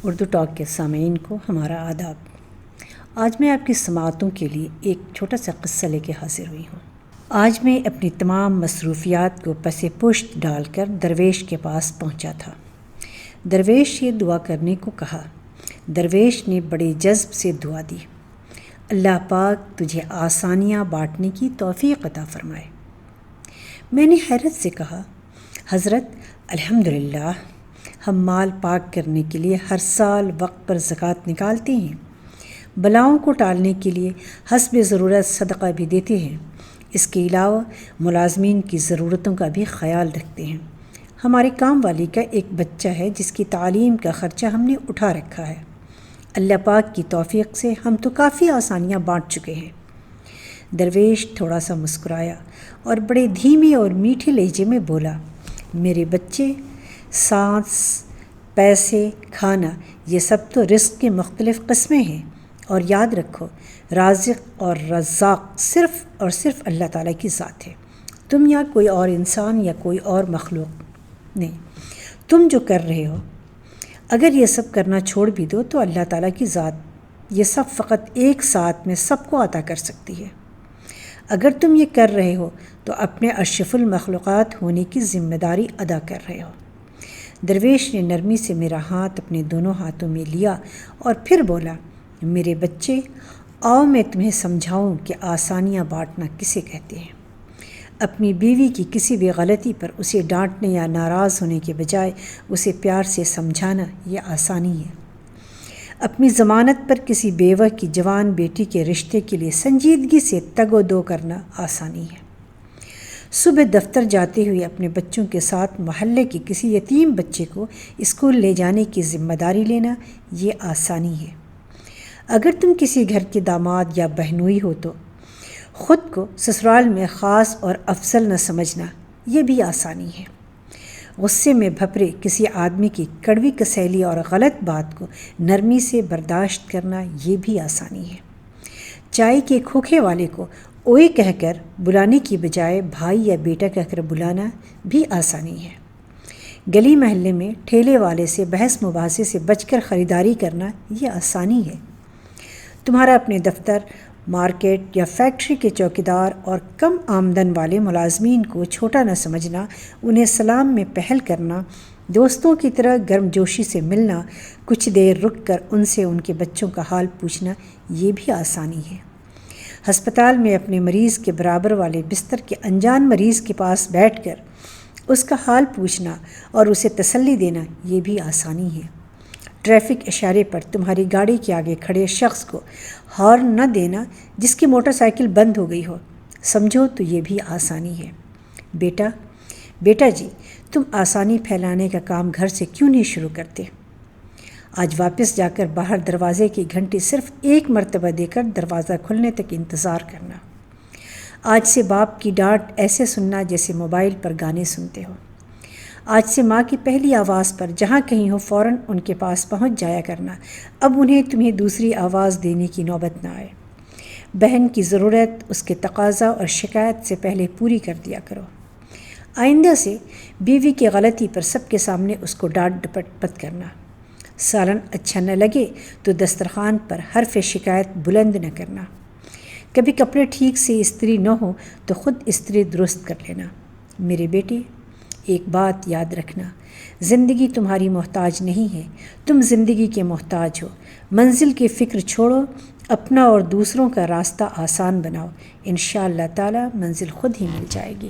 Urdu talk کے سامعین کو ہمارا آداب۔ آج میں آپ کی سماعتوں کے لیے ایک چھوٹا سا قصہ لے کے حاضر ہوئی ہوں۔ آج میں اپنی تمام مصروفیات کو پس پشت ڈال کر درویش کے پاس پہنچا تھا۔ درویش یہ دعا کرنے کو کہا۔ درویش نے بڑے جذب سے دعا دی، اللہ پاک تجھے آسانیاں بانٹنے کی توفیق عطا فرمائے۔ میں نے حیرت سے کہا، حضرت الحمدللہ، ہم مال پاک کرنے کے لیے ہر سال وقت پر زکوٰۃ نکالتے ہیں، بلاؤں کو ٹالنے کے لیے حسب ضرورت صدقہ بھی دیتے ہیں، اس کے علاوہ ملازمین کی ضرورتوں کا بھی خیال رکھتے ہیں۔ ہمارے کام والی کا ایک بچہ ہے جس کی تعلیم کا خرچہ ہم نے اٹھا رکھا ہے۔ اللہ پاک کی توفیق سے ہم تو کافی آسانیاں بانٹ چکے ہیں۔ درویش تھوڑا سا مسکرایا اور بڑے دھیمے اور میٹھے لہجے میں بولا، میرے بچے، سانس، پیسے، کھانا، یہ سب تو رزق کی مختلف قسمیں ہیں، اور یاد رکھو رازق اور رزاق صرف اور صرف اللہ تعالیٰ کی ذات ہے، تم یا کوئی اور انسان یا کوئی اور مخلوق نہیں۔ تم جو کر رہے ہو، اگر یہ سب کرنا چھوڑ بھی دو تو اللہ تعالیٰ کی ذات یہ سب فقط ایک ساتھ میں سب کو عطا کر سکتی ہے۔ اگر تم یہ کر رہے ہو تو اپنے اشرف المخلوقات ہونے کی ذمہ داری ادا کر رہے ہو۔ درویش نے نرمی سے میرا ہاتھ اپنے دونوں ہاتھوں میں لیا اور پھر بولا، میرے بچے، آؤ میں تمہیں سمجھاؤں کہ آسانیاں بانٹنا کسے کہتے ہیں۔ اپنی بیوی کی کسی بھی غلطی پر اسے ڈانٹنے یا ناراض ہونے کے بجائے اسے پیار سے سمجھانا یہ آسانی ہے۔ اپنی ضمانت پر کسی بیوہ کی جوان بیٹی کے رشتے کے لیے سنجیدگی سے تگ و دو کرنا آسانی ہے۔ صبح دفتر جاتے ہوئے اپنے بچوں کے ساتھ محلے کے کسی یتیم بچے کو اسکول لے جانے کی ذمہ داری لینا یہ آسانی ہے۔ اگر تم کسی گھر کے داماد یا بہنوئی ہو تو خود کو سسرال میں خاص اور افضل نہ سمجھنا یہ بھی آسانی ہے۔ غصے میں بھپرے کسی آدمی کی کڑوی کسیلی اور غلط بات کو نرمی سے برداشت کرنا یہ بھی آسانی ہے۔ چائے کے کھوکھے والے کو اوئے کہہ کر بلانے کی بجائے بھائی یا بیٹا کہہ کر بلانا بھی آسانی ہے۔ گلی محلے میں ٹھیلے والے سے بحث مباحثے سے بچ کر خریداری کرنا یہ آسانی ہے۔ تمہارا اپنے دفتر، مارکیٹ یا فیکٹری کے چوکیدار اور کم آمدن والے ملازمین کو چھوٹا نہ سمجھنا، انہیں سلام میں پہل کرنا، دوستوں کی طرح گرم جوشی سے ملنا، کچھ دیر رک کر ان سے ان کے بچوں کا حال پوچھنا یہ بھی آسانی ہے۔ ہسپتال میں اپنے مریض کے برابر والے بستر کے انجان مریض کے پاس بیٹھ کر اس کا حال پوچھنا اور اسے تسلی دینا یہ بھی آسانی ہے۔ ٹریفک اشارے پر تمہاری گاڑی کے آگے کھڑے شخص کو ہارن نہ دینا جس کی موٹر سائیکل بند ہو گئی ہو، سمجھو تو یہ بھی آسانی ہے۔ بیٹا جی، تم آسانی پھیلانے کا کام گھر سے کیوں نہیں شروع کرتے؟ آج واپس جا کر باہر دروازے کی گھنٹی صرف ایک مرتبہ دے کر دروازہ کھلنے تک انتظار کرنا۔ آج سے باپ کی ڈانٹ ایسے سننا جیسے موبائل پر گانے سنتے ہو۔ آج سے ماں کی پہلی آواز پر جہاں کہیں ہو فوراً ان کے پاس پہنچ جایا کرنا، اب انہیں تمہیں دوسری آواز دینے کی نوبت نہ آئے۔ بہن کی ضرورت اس کے تقاضا اور شکایت سے پہلے پوری کر دیا کرو۔ آئندہ سے بیوی کی غلطی پر سب کے سامنے اس کو ڈانٹ ڈپٹ مت کرنا۔ سالن اچھا نہ لگے تو دسترخوان پر حرف شکایت بلند نہ کرنا۔ کبھی کپڑے ٹھیک سے استری نہ ہو تو خود استری درست کر لینا۔ میرے بیٹے، ایک بات یاد رکھنا، زندگی تمہاری محتاج نہیں ہے، تم زندگی کے محتاج ہو۔ منزل کی فکر چھوڑو، اپنا اور دوسروں کا راستہ آسان بناؤ، انشاءاللہ تعالی منزل خود ہی مل جائے گی۔